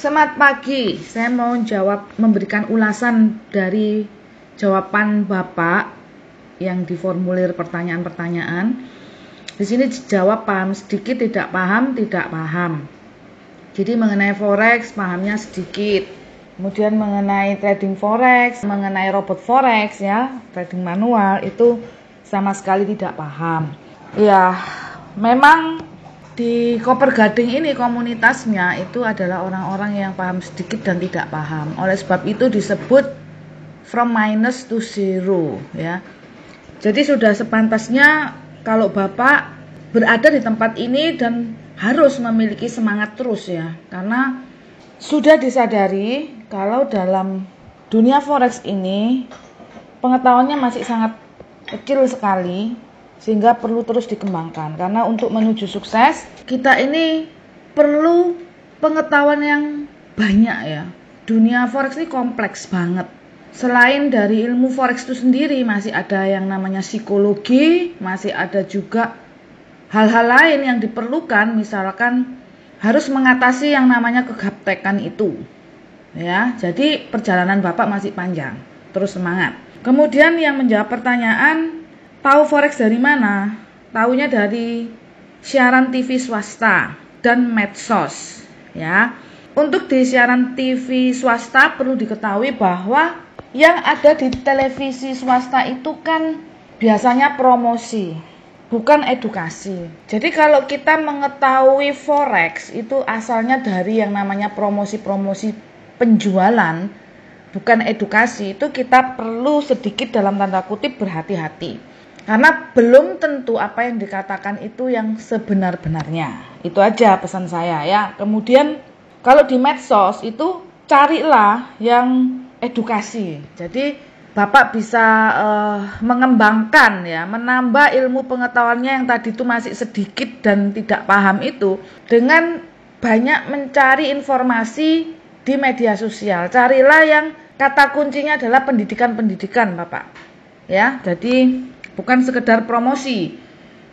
Selamat pagi, saya mau memberikan ulasan dari jawaban Bapak yang diformulir pertanyaan-pertanyaan. Di sini dijawab paham sedikit, tidak paham, tidak paham. Jadi mengenai forex pahamnya sedikit. Kemudian mengenai trading forex, mengenai robot forex ya, trading manual itu sama sekali tidak paham. Ya, memang di Koper Gading ini komunitasnya itu adalah orang-orang yang paham sedikit dan tidak paham. Oleh sebab itu disebut from minus to zero ya. Jadi sudah sepantasnya kalau Bapak berada di tempat ini dan harus memiliki semangat terus ya. Karena sudah disadari kalau dalam dunia forex ini pengetahuannya masih sangat kecil sekali, sehingga perlu terus dikembangkan. Karena untuk menuju sukses kita ini perlu pengetahuan yang banyak ya. Dunia forex ini kompleks banget. Selain dari ilmu forex itu sendiri, masih ada yang namanya psikologi, masih ada juga hal-hal lain yang diperlukan, misalkan harus mengatasi yang namanya kegaptekan itu ya. Jadi perjalanan Bapak masih panjang, terus semangat. Kemudian yang menjawab pertanyaan, tahu forex dari mana? Taunya dari siaran TV swasta dan medsos ya. Untuk di siaran TV swasta perlu diketahui bahwa yang ada di televisi swasta itu kan biasanya promosi, bukan edukasi. Jadi kalau kita mengetahui forex itu asalnya dari yang namanya promosi-promosi penjualan, bukan edukasi, itu kita perlu sedikit dalam tanda kutip berhati-hati. Karena belum tentu apa yang dikatakan itu yang sebenar-benarnya. Itu aja pesan saya ya. Kemudian kalau di medsos itu carilah yang edukasi. Jadi Bapak bisa mengembangkan ya, menambah ilmu pengetahuannya yang tadi itu masih sedikit dan tidak paham itu dengan banyak mencari informasi di media sosial. Carilah yang kata kuncinya adalah pendidikan-pendidikan Bapak. Ya, jadi bukan sekedar promosi.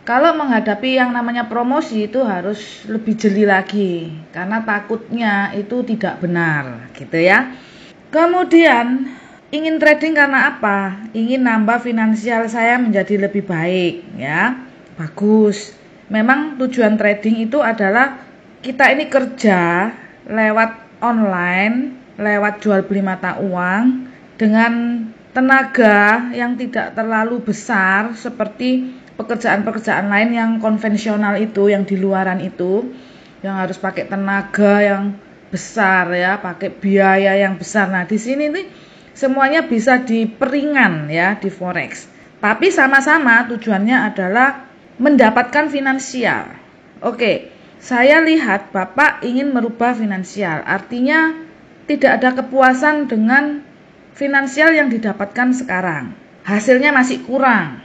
Kalau menghadapi yang namanya promosi itu harus lebih jeli lagi, karena takutnya itu tidak benar, gitu ya. Kemudian ingin trading karena apa? Ingin nambah finansial saya menjadi lebih baik, ya. Bagus. Memang tujuan trading itu adalah kita ini kerja lewat online, lewat jual beli mata uang dengan tenaga yang tidak terlalu besar seperti pekerjaan-pekerjaan lain yang konvensional itu, yang di luaran itu, yang harus pakai tenaga yang besar ya, pakai biaya yang besar. Nah, di sini nih semuanya bisa diperingan ya di forex. Tapi sama-sama tujuannya adalah mendapatkan finansial. Oke, saya lihat Bapak ingin merubah finansial. Artinya tidak ada kepuasan dengan finansial yang didapatkan sekarang. Hasilnya masih kurang.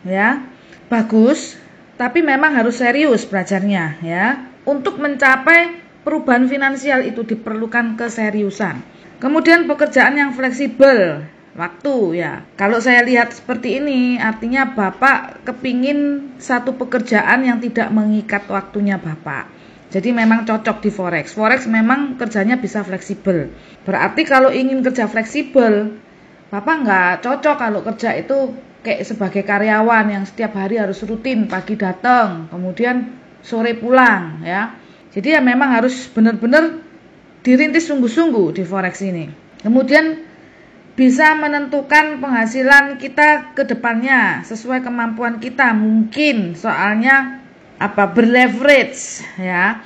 Ya. Bagus, tapi memang harus serius belajarnya ya. Untuk mencapai perubahan finansial itu diperlukan keseriusan. Kemudian pekerjaan yang fleksibel waktu ya. Kalau saya lihat seperti ini, artinya Bapak kepingin satu pekerjaan yang tidak mengikat waktunya Bapak. Jadi memang cocok di forex. Forex memang kerjanya bisa fleksibel. Berarti kalau ingin kerja fleksibel, Bapak nggak cocok kalau kerja itu kayak sebagai karyawan yang setiap hari harus rutin, pagi datang, kemudian sore pulang ya. Jadi ya memang harus benar-benar dirintis sungguh-sungguh di forex ini. Kemudian bisa menentukan penghasilan kita ke depannya sesuai kemampuan kita mungkin, soalnya berleverage ya.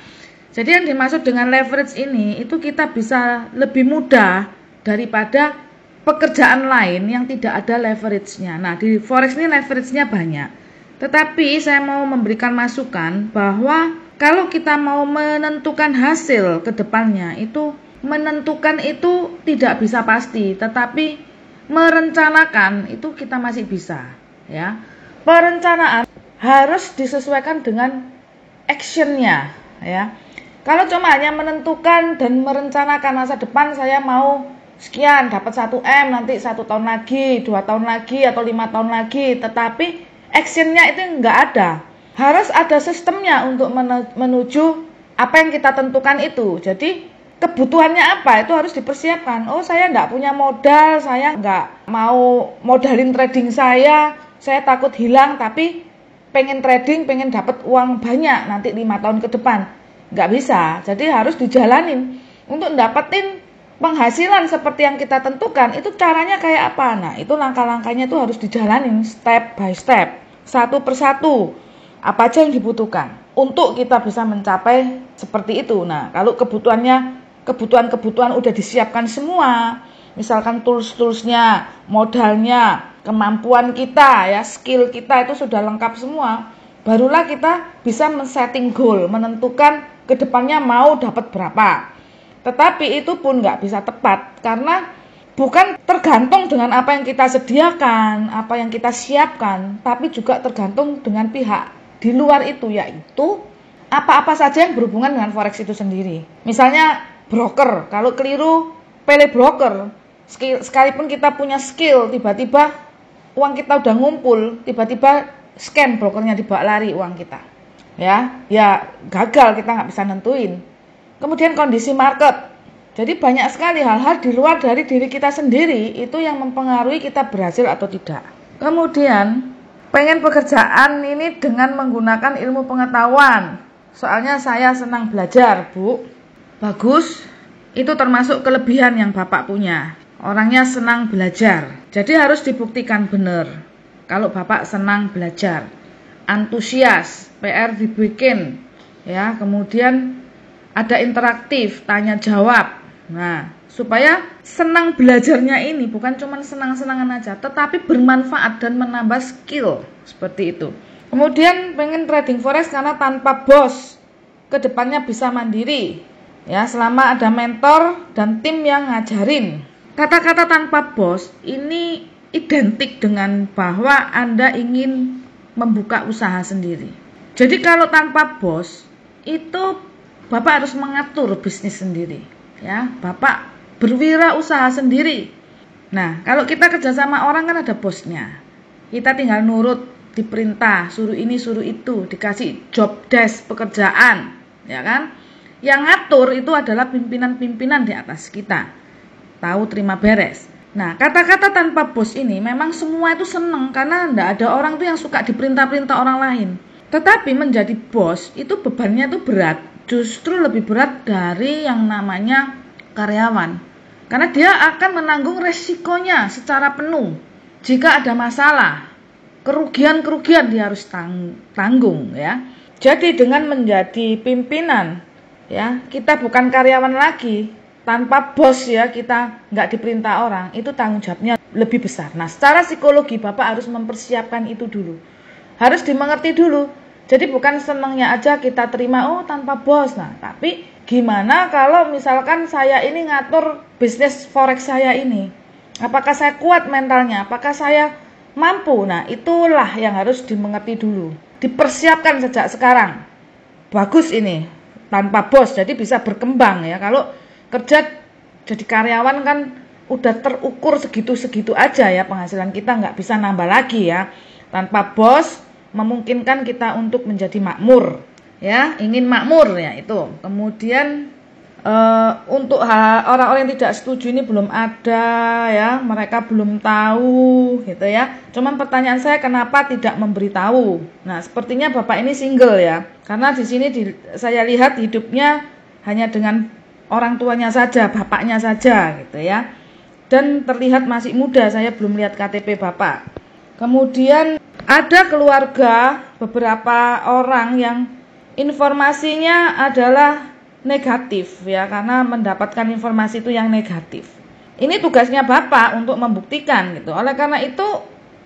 Jadi yang dimaksud dengan leverage ini itu kita bisa lebih mudah daripada pekerjaan lain yang tidak ada leverage-nya. Nah, di forex ini leverage-nya banyak. Tetapi saya mau memberikan masukan bahwa kalau kita mau menentukan hasil ke depannya itu menentukan itu tidak bisa pasti, tetapi merencanakan itu kita masih bisa ya. Perencanaan harus disesuaikan dengan actionnya ya. Kalau cuma hanya menentukan dan merencanakan masa depan, saya mau sekian dapat 1M nanti 1 tahun lagi, 2 tahun lagi atau 5 tahun lagi, tetapi actionnya itu enggak ada. Harus ada sistemnya untuk menuju apa yang kita tentukan itu. Jadi kebutuhannya apa, itu harus dipersiapkan. Oh, saya nggak punya modal, saya nggak mau modalin trading saya takut hilang, tapi pengen trading, pengen dapat uang banyak nanti 5 tahun ke depan. Nggak bisa, jadi harus dijalanin. Untuk dapetin penghasilan seperti yang kita tentukan, itu caranya kayak apa? Nah, itu langkah-langkahnya itu harus dijalanin step by step, satu persatu. Apa aja yang dibutuhkan untuk kita bisa mencapai seperti itu. Nah, kalau kebutuhan udah disiapkan semua, misalkan tools-toolsnya, modalnya, kemampuan kita ya, skill kita itu sudah lengkap semua, barulah kita bisa men-setting goal, menentukan kedepannya mau dapat berapa. Tetapi itu pun nggak bisa tepat, karena bukan tergantung dengan apa yang kita sediakan, apa yang kita siapkan, tapi juga tergantung dengan pihak di luar itu, yaitu apa-apa saja yang berhubungan dengan forex itu sendiri. Misalnya broker, kalau keliru pilih broker, sekalipun kita punya skill, tiba-tiba uang kita udah ngumpul, tiba-tiba scam brokernya dibawa lari uang kita, ya gagal, kita nggak bisa nentuin. Kemudian kondisi market, jadi banyak sekali hal-hal di luar dari diri kita sendiri itu yang mempengaruhi kita berhasil atau tidak. Kemudian pengen pekerjaan ini dengan menggunakan ilmu pengetahuan, soalnya saya senang belajar, Bu. Bagus, itu termasuk kelebihan yang Bapak punya. Orangnya senang belajar. Jadi harus dibuktikan benar. Kalau Bapak senang belajar, antusias, PR dibikin, ya, kemudian ada interaktif, tanya jawab. Nah, supaya senang belajarnya ini bukan cuma senang-senangan aja, tetapi bermanfaat dan menambah skill, seperti itu. Kemudian pengen trading forex karena tanpa bos, kedepannya bisa mandiri. Ya, selama ada mentor dan tim yang ngajarin. Kata-kata tanpa bos ini identik dengan bahwa Anda ingin membuka usaha sendiri. Jadi kalau tanpa bos, itu Bapak harus mengatur bisnis sendiri. Ya, Bapak berwirausaha sendiri. Nah, kalau kita kerja sama orang kan ada bosnya. Kita tinggal nurut, diperintah, suruh ini, suruh itu, dikasih job desk pekerjaan, ya kan? Yang ngatur itu adalah pimpinan-pimpinan di atas kita. Tahu terima beres. Nah, kata-kata tanpa bos ini memang semua itu seneng, karena enggak ada orang tuh yang suka diperintah-perintah orang lain. Tetapi menjadi bos itu bebannya tuh berat. Justru lebih berat dari yang namanya karyawan. Karena dia akan menanggung resikonya secara penuh. Jika ada masalah, kerugian-kerugian dia harus tanggung, ya. Jadi dengan menjadi pimpinan, ya, kita bukan karyawan lagi, tanpa bos, ya, kita nggak diperintah orang, itu tanggung jawabnya lebih besar. Nah, secara psikologi Bapak harus mempersiapkan itu dulu, harus dimengerti dulu. Jadi bukan senangnya aja kita terima, oh tanpa bos. Nah, tapi gimana kalau misalkan saya ini ngatur bisnis forex saya ini, apakah saya kuat mentalnya, apakah saya mampu? Nah, itulah yang harus dimengerti dulu, dipersiapkan sejak sekarang. Bagus ini tanpa bos, jadi bisa berkembang, ya. Kalau kerja jadi karyawan kan udah terukur segitu-segitu aja, ya, penghasilan kita nggak bisa nambah lagi, ya. Tanpa bos memungkinkan kita untuk menjadi makmur, ya, ingin makmur, ya, itu. Kemudian untuk orang-orang yang tidak setuju ini belum ada, ya, mereka belum tahu, gitu, ya. Cuman pertanyaan saya, kenapa tidak memberitahu? Nah, sepertinya Bapak ini single, ya, karena di sini saya lihat hidupnya hanya dengan orang tuanya saja, bapaknya saja, gitu, ya, dan terlihat masih muda. Saya belum lihat KTP Bapak. Kemudian ada keluarga, beberapa orang yang informasinya adalah negatif, ya, karena mendapatkan informasi itu yang negatif. Ini tugasnya Bapak untuk membuktikan, gitu. Oleh karena itu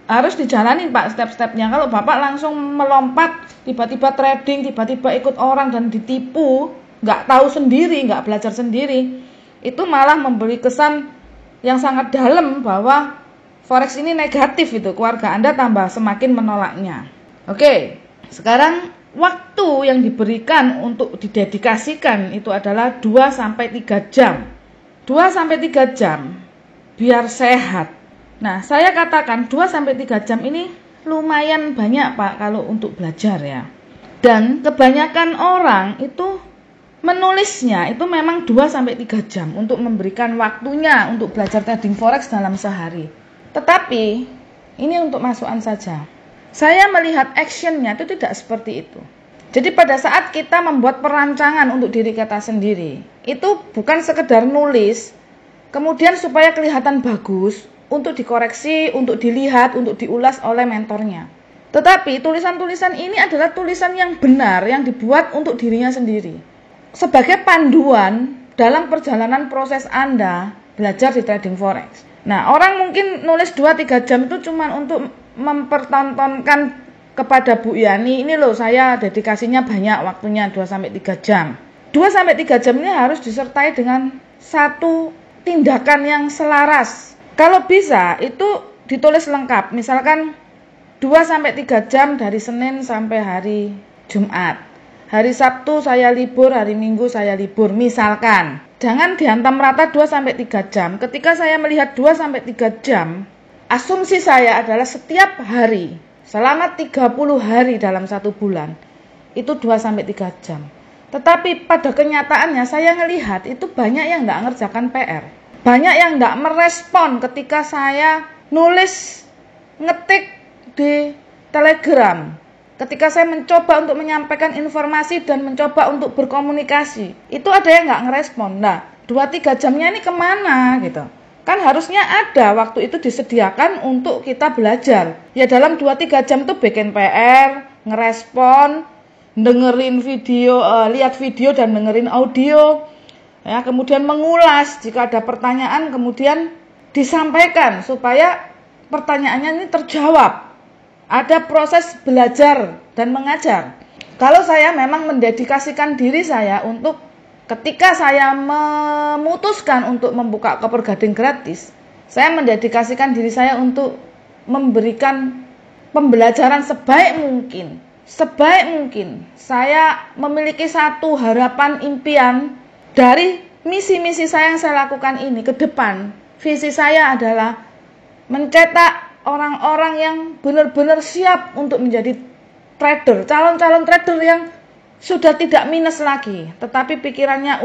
harus dijalani, Pak, step-stepnya. Kalau Bapak langsung melompat, tiba-tiba trading, tiba-tiba ikut orang dan ditipu, nggak tahu sendiri, nggak belajar sendiri, itu malah memberi kesan yang sangat dalam bahwa forex ini negatif, itu keluarga Anda tambah semakin menolaknya. Oke, sekarang waktu yang diberikan untuk didedikasikan itu adalah 2-3 jam. 2-3 jam biar sehat. Nah, saya katakan 2-3 jam ini lumayan banyak, Pak, kalau untuk belajar, ya. Dan kebanyakan orang itu menulisnya itu memang 2-3 jam untuk memberikan waktunya untuk belajar trading forex dalam sehari. Tetapi ini untuk masukan saja. Saya melihat actionnya itu tidak seperti itu. Jadi pada saat kita membuat perancangan untuk diri kita sendiri, itu bukan sekedar nulis, kemudian supaya kelihatan bagus, untuk dikoreksi, untuk dilihat, untuk diulas oleh mentornya. Tetapi tulisan-tulisan ini adalah tulisan yang benar, yang dibuat untuk dirinya sendiri. Sebagai panduan dalam perjalanan proses Anda belajar di trading forex. Nah, orang mungkin nulis 2-3 jam itu cuma untuk mempertontonkan kepada Bu Yani, ini loh saya dedikasinya banyak, waktunya 2-3 jam. 2-3 jam ini harus disertai dengan satu tindakan yang selaras. Kalau bisa itu ditulis lengkap, misalkan 2-3 jam dari Senin sampai hari Jumat. Hari Sabtu saya libur, hari Minggu saya libur, misalkan. Jangan dihantam rata 2-3 jam. Ketika saya melihat 2-3 jam, asumsi saya adalah setiap hari, selama 30 hari dalam 1 bulan, itu 2-3 jam. Tetapi pada kenyataannya saya melihat itu banyak yang tidak mengerjakan PR. Banyak yang tidak merespon ketika saya nulis, ngetik di Telegram. Ketika saya mencoba untuk menyampaikan informasi dan mencoba untuk berkomunikasi, itu ada yang nggak ngerespon. Nah, 2-3 jamnya ini kemana gitu? Kan harusnya ada waktu itu disediakan untuk kita belajar. Ya dalam 2-3 jam itu bikin PR, ngerespon, dengerin video, lihat video dan dengerin audio. Ya, kemudian mengulas jika ada pertanyaan, kemudian disampaikan supaya pertanyaannya ini terjawab. Ada proses belajar dan mengajar. Kalau saya memang mendedikasikan diri saya untuk ketika saya memutuskan untuk membuka Koper Gading gratis, saya mendedikasikan diri saya untuk memberikan pembelajaran sebaik mungkin. Sebaik mungkin saya memiliki satu harapan impian dari misi-misi saya yang saya lakukan ini ke depan. Visi saya adalah mencetak orang-orang yang benar-benar siap untuk menjadi trader, calon-calon trader yang sudah tidak minus lagi, tetapi pikirannya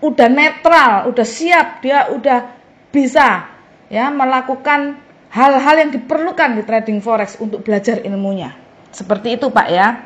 udah netral, udah siap, dia udah bisa ya melakukan hal-hal yang diperlukan di trading forex untuk belajar ilmunya. Seperti itu Pak ya.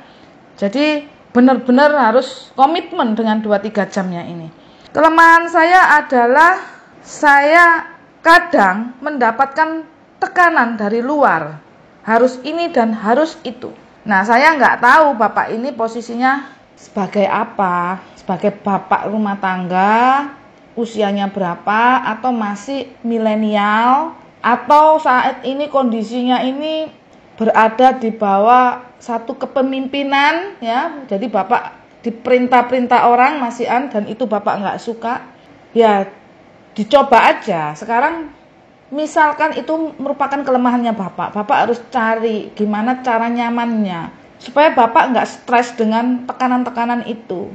Jadi benar-benar harus komitmen dengan 2-3 jamnya ini. Kelemahan saya adalah saya kadang mendapatkan tekanan dari luar, harus ini dan harus itu. Nah, saya nggak tahu Bapak ini posisinya sebagai apa, sebagai bapak rumah tangga, usianya berapa, atau masih milenial, atau saat ini kondisinya ini berada di bawah satu kepemimpinan, ya. Jadi Bapak diperintah-perintah orang masihan dan itu Bapak nggak suka, ya dicoba aja. Sekarang misalkan itu merupakan kelemahannya Bapak harus cari gimana cara nyamannya, supaya Bapak nggak stres dengan tekanan-tekanan itu.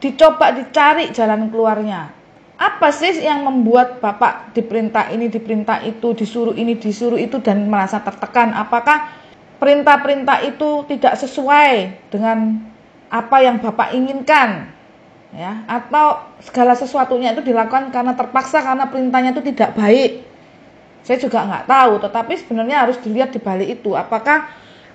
Dicoba dicari jalan keluarnya. Apa sih yang membuat Bapak diperintah ini, diperintah itu, disuruh ini, disuruh itu, dan merasa tertekan? Apakah perintah-perintah itu tidak sesuai dengan apa yang Bapak inginkan? Ya, atau segala sesuatunya itu dilakukan karena terpaksa, karena perintahnya itu tidak baik? Saya juga nggak tahu, tetapi sebenarnya harus dilihat di balik itu. Apakah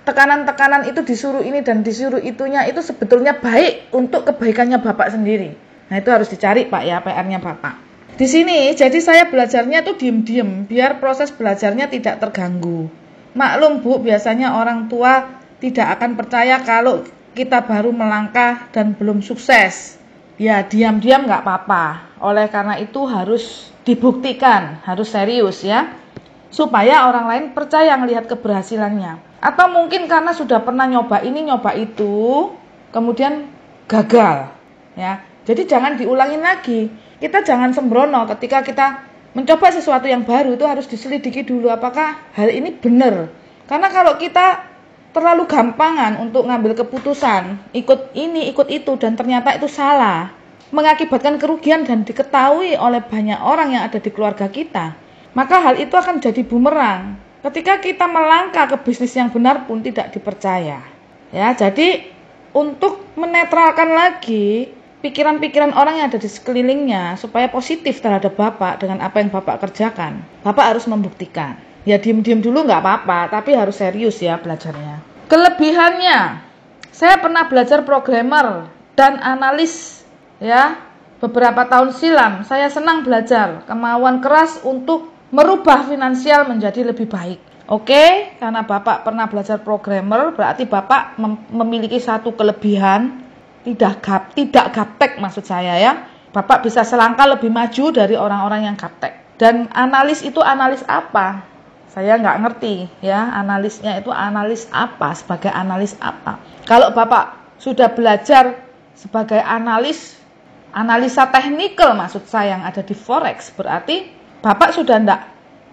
tekanan-tekanan itu disuruh ini dan disuruh itunya itu sebetulnya baik untuk kebaikannya Bapak sendiri? Nah, itu harus dicari Pak ya, PR-nya Bapak. Di sini, jadi saya belajarnya itu diem-diem, biar proses belajarnya tidak terganggu. Maklum Bu, biasanya orang tua tidak akan percaya kalau kita baru melangkah dan belum sukses. Ya, diam-diam nggak apa-apa. Oleh karena itu harus dibuktikan, harus serius ya. Supaya orang lain percaya melihat keberhasilannya. Atau mungkin karena sudah pernah nyoba ini, nyoba itu, kemudian gagal. Ya, jadi jangan diulangin lagi. Kita jangan sembrono ketika kita mencoba sesuatu yang baru, itu harus diselidiki dulu apakah hal ini benar. Karena kalau kita terlalu gampangan untuk ngambil keputusan, ikut ini, ikut itu, dan ternyata itu salah, mengakibatkan kerugian dan diketahui oleh banyak orang yang ada di keluarga kita, maka hal itu akan jadi bumerang. Ketika kita melangkah ke bisnis yang benar pun tidak dipercaya. Ya, jadi untuk menetralkan lagi pikiran-pikiran orang yang ada di sekelilingnya supaya positif terhadap Bapak dengan apa yang Bapak kerjakan. Bapak harus membuktikan. Ya diem-diem dulu nggak apa-apa, tapi harus serius ya belajarnya. Kelebihannya, saya pernah belajar programmer dan analis ya beberapa tahun silam. Saya senang belajar, kemauan keras untuk merubah finansial menjadi lebih baik. Oke, karena Bapak pernah belajar programmer, berarti Bapak memiliki satu kelebihan, tidak gaptek maksud saya ya. Bapak bisa selangkah lebih maju dari orang-orang yang gaptek. Dan analis itu analis apa? Saya nggak ngerti ya, analisnya itu analis apa, sebagai analis apa. Kalau Bapak sudah belajar sebagai analisa teknikal maksud saya yang ada di Forex, berarti Bapak sudah nggak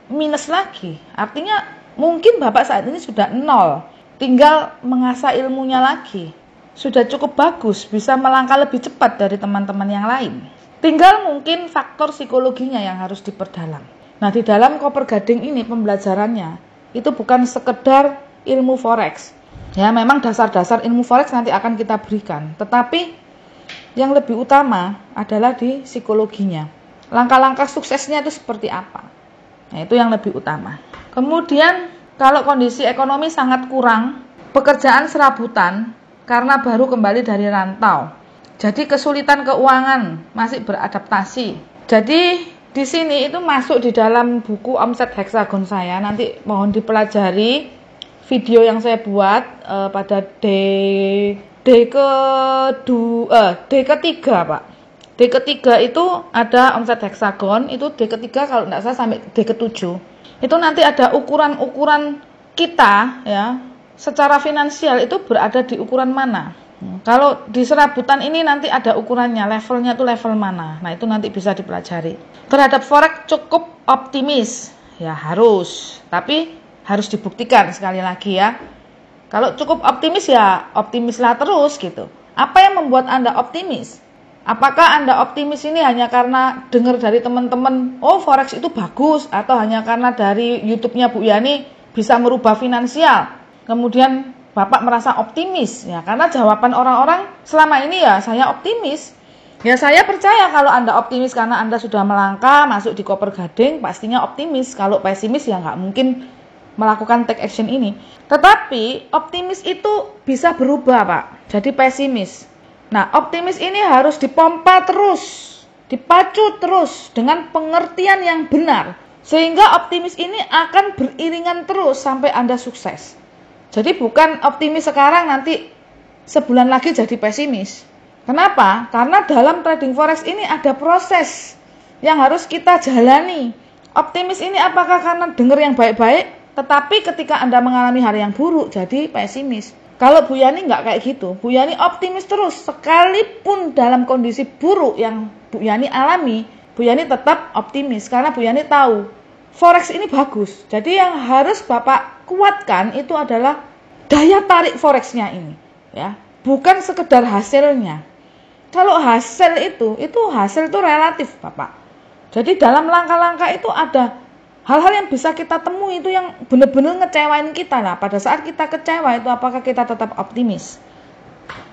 minus lagi. Artinya mungkin Bapak saat ini sudah 0, tinggal mengasah ilmunya lagi. Sudah cukup bagus, bisa melangkah lebih cepat dari teman-teman yang lain. Tinggal mungkin faktor psikologinya yang harus diperdalam. Nah, di dalam Koper Gading ini pembelajarannya itu bukan sekedar ilmu forex. Ya, memang dasar-dasar ilmu forex nanti akan kita berikan, tetapi yang lebih utama adalah di psikologinya. Langkah-langkah suksesnya itu seperti apa? Nah, itu yang lebih utama. Kemudian, kalau kondisi ekonomi sangat kurang, pekerjaan serabutan karena baru kembali dari rantau. Jadi kesulitan keuangan, masih beradaptasi. Jadi di sini itu masuk di dalam buku Omset Heksagon saya. Nanti mohon dipelajari video yang saya buat pada D ketiga Pak. D ketiga itu ada Omset Heksagon, itu D ketiga kalau tidak salah sampai D ketujuh. Itu nanti ada ukuran-ukuran kita ya, secara finansial itu berada di ukuran mana. Kalau di serabutan ini nanti ada ukurannya, levelnya itu level mana. Nah, itu nanti bisa dipelajari. Terhadap forex cukup optimis. Ya harus, tapi harus dibuktikan sekali lagi ya. Kalau cukup optimis ya optimislah terus gitu. Apa yang membuat Anda optimis? Apakah Anda optimis ini hanya karena dengar dari teman-teman, oh forex itu bagus, atau hanya karena dari YouTube-nya Bu Yani bisa merubah finansial? Kemudian Bapak merasa optimis ya, karena jawaban orang-orang selama ini ya saya optimis. Ya saya percaya kalau Anda optimis karena Anda sudah melangkah masuk di Koper Gading, pastinya optimis. Kalau pesimis ya nggak mungkin melakukan take action ini. Tetapi optimis itu bisa berubah Pak, jadi pesimis. Nah optimis ini harus dipompa terus, dipacu terus dengan pengertian yang benar. Sehingga optimis ini akan beriringan terus sampai Anda sukses. Jadi bukan optimis sekarang nanti sebulan lagi jadi pesimis. Kenapa? Karena dalam trading forex ini ada proses yang harus kita jalani. Optimis ini apakah karena dengar yang baik-baik, tetapi ketika Anda mengalami hal yang buruk jadi pesimis. Kalau Bu Yani nggak kayak gitu. Bu Yani optimis terus, sekalipun dalam kondisi buruk yang Bu Yani alami, Bu Yani tetap optimis karena Bu Yani tahu forex ini bagus. Jadi yang harus Bapak kuatkan itu adalah daya tarik forexnya ini, ya, bukan sekedar hasilnya. Kalau hasil itu hasil itu relatif, Bapak. Jadi dalam langkah-langkah itu ada hal-hal yang bisa kita temui itu yang benar-benar ngecewain kita. Nah, pada saat kita kecewa itu apakah kita tetap optimis?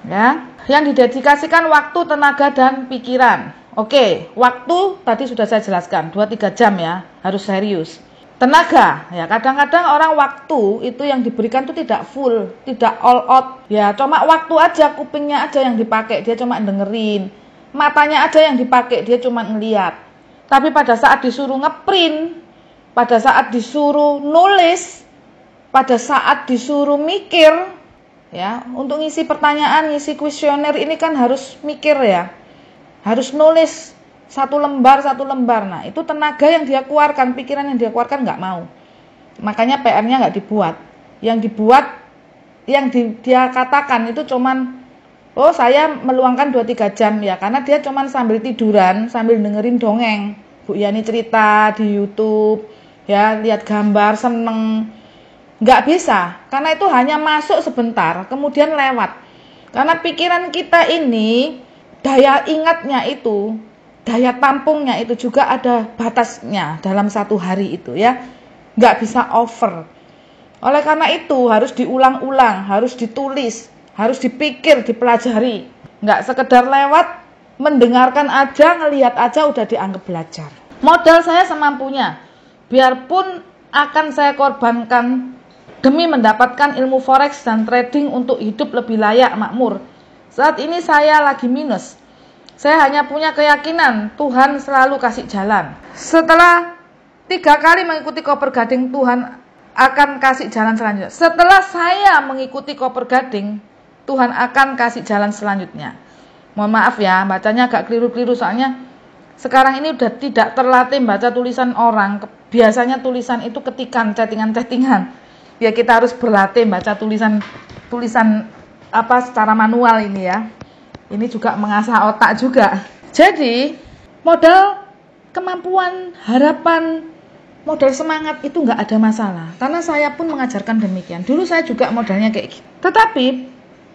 Ya, yang didedikasikan waktu, tenaga dan pikiran. Oke, waktu tadi sudah saya jelaskan, 2-3 jam ya, harus serius. Tenaga, ya kadang-kadang orang waktu itu yang diberikan itu tidak full, tidak all out. Ya cuma waktu aja, kupingnya aja yang dipakai, dia cuma dengerin. Matanya aja yang dipakai, dia cuma ngeliat. Tapi pada saat disuruh ngeprint, pada saat disuruh nulis, pada saat disuruh mikir, ya untuk ngisi pertanyaan, ngisi kuesioner ini kan harus mikir ya. Harus nulis satu lembar. Nah itu tenaga yang dia keluarkan, pikiran yang dia keluarkan nggak mau. Makanya PR-nya nggak dibuat. Yang dibuat, yang dia katakan itu cuman, oh saya meluangkan 2-3 jam ya, karena dia cuman sambil tiduran, sambil dengerin dongeng. Bu Yani cerita di YouTube, ya lihat gambar, seneng. Nggak bisa, karena itu hanya masuk sebentar, kemudian lewat. Karena pikiran kita ini, daya ingatnya itu, daya tampungnya itu juga ada batasnya dalam satu hari itu ya. Nggak bisa over. Oleh karena itu harus diulang-ulang, harus ditulis, harus dipikir, dipelajari. Nggak sekedar lewat, mendengarkan aja, ngelihat aja udah dianggap belajar. Modal saya semampunya, biarpun akan saya korbankan demi mendapatkan ilmu forex dan trading untuk hidup lebih layak makmur. Saat ini saya lagi minus. Saya hanya punya keyakinan Tuhan selalu kasih jalan. Setelah 3 kali mengikuti koper gading, Tuhan akan kasih jalan selanjutnya. Setelah saya mengikuti koper gading, Tuhan akan kasih jalan selanjutnya. Mohon maaf ya, bacanya agak keliru-keliru soalnya sekarang ini udah tidak terlatih baca tulisan orang. Biasanya tulisan itu ketikan, chattingan-chattingan. Ya kita harus berlatih baca tulisan secara manual ini ya. Ini juga mengasah otak juga. Jadi modal kemampuan, harapan, modal semangat itu nggak ada masalah. Karena saya pun mengajarkan demikian. Dulu saya juga modalnya kayak gitu. Tetapi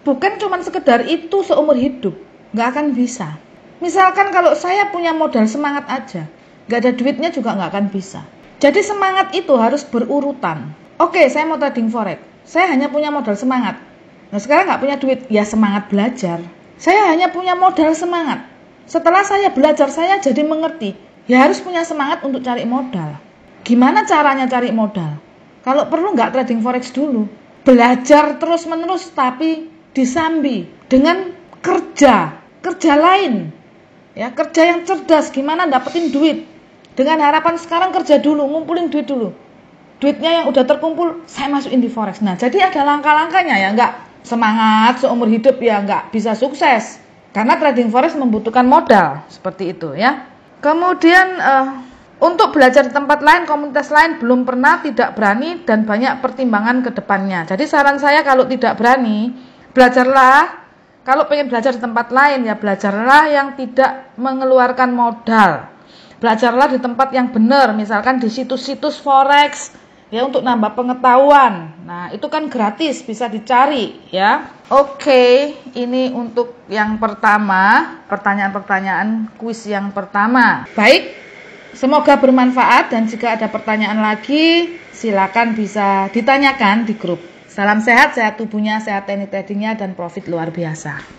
bukan cuma sekedar itu seumur hidup. Nggak akan bisa. Misalkan kalau saya punya modal semangat aja, nggak ada duitnya juga nggak akan bisa. Jadi semangat itu harus berurutan. Oke, saya mau trading forex. Saya hanya punya modal semangat. Nah sekarang nggak punya duit, ya semangat belajar. Saya hanya punya modal semangat. Setelah saya belajar, saya jadi mengerti. Ya harus punya semangat untuk cari modal. Gimana caranya cari modal? Kalau perlu nggak trading forex dulu. Belajar terus-menerus tapi disambi dengan kerja lain, ya kerja yang cerdas, gimana dapetin duit, dengan harapan sekarang kerja dulu, ngumpulin duit dulu, duitnya yang udah terkumpul saya masukin di forex. Nah jadi ada langkah-langkahnya ya, nggak semangat seumur hidup ya nggak bisa sukses, karena trading forex membutuhkan modal seperti itu ya. Kemudian untuk belajar di tempat lain, komunitas lain belum pernah, tidak berani dan banyak pertimbangan ke depannya. Jadi saran saya kalau tidak berani, belajarlah. Kalau pengen belajar di tempat lain ya belajarlah yang tidak mengeluarkan modal. Belajarlah di tempat yang benar, misalkan di situs-situs forex ya untuk nambah pengetahuan. Nah, itu kan gratis, bisa dicari ya. Oke, ini untuk yang pertama, pertanyaan-pertanyaan kuis yang pertama. Baik, semoga bermanfaat dan jika ada pertanyaan lagi silakan bisa ditanyakan di grup. Salam sehat, sehat tubuhnya, sehat teknik tradingnya, dan profit luar biasa.